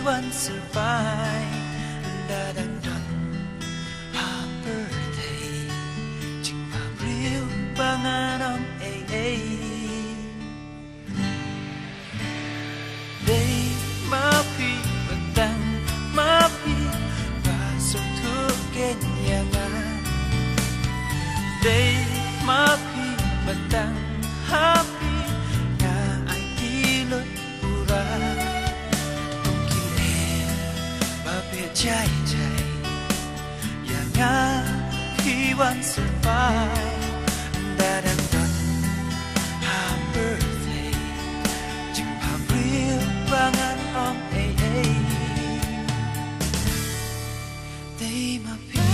วันสืบไปดาดังดอนฮาเบอร์เดย์จึงภาพเรียวบางอารมณ์เอ้ได้มาพี่บันดังมาพี่ว่าสุขทุกข์เก่งอย่างนั้นได้มาพี่บันดังฮาพี่งาไอดีลดบุราต้องกินเองมาเปลี่ยนใจอย่างงั้นพี่วันสุดท้ายดาดังดอนฮาเบอร์เดย์จึงภาพเรียวบางอันอ้อมได้มาพี่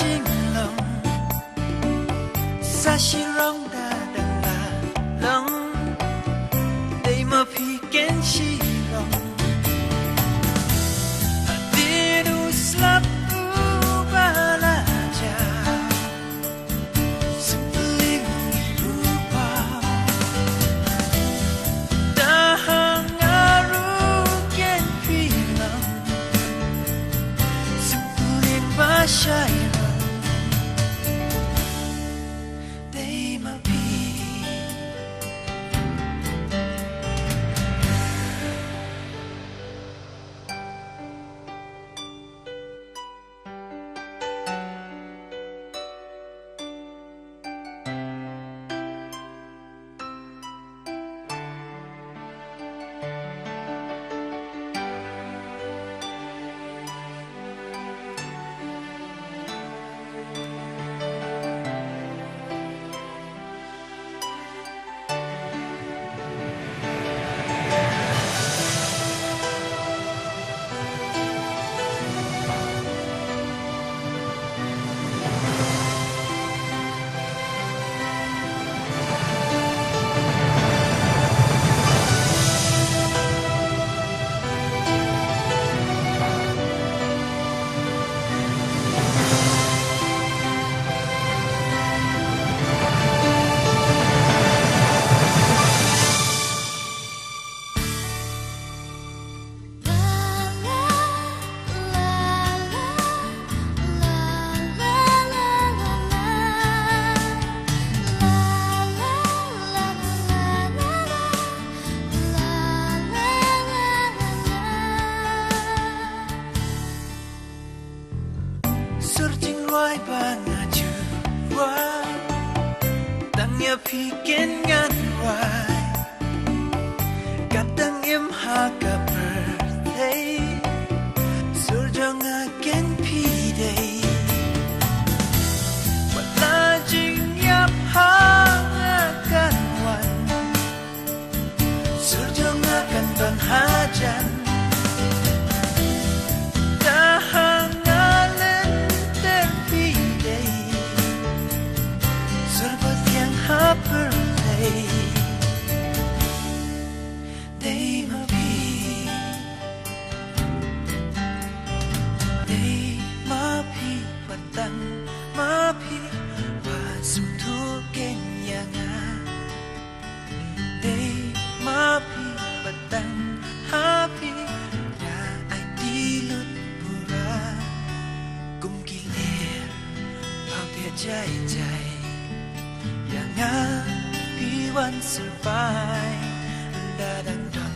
จริงลงซาชิร้องดาดังลาลงได้มาพี่เกนชีลงอดีดูสลับอูบาลาจาสิบลิงรูปาดาหังอารูเกนพี่ลงสิบลิงบาชายBikin nganway Kadang imhaga birthday Surjong agen P-Day Wala jing yap akan wan Surjong akan banghajan Birthday Day ma pi Batang ma pi Wasum tu kenyanga Day ma pi Batang happy Na ay dilot pura Kum kilir Pagpia jay yangพี่วันสืบไปดาดังด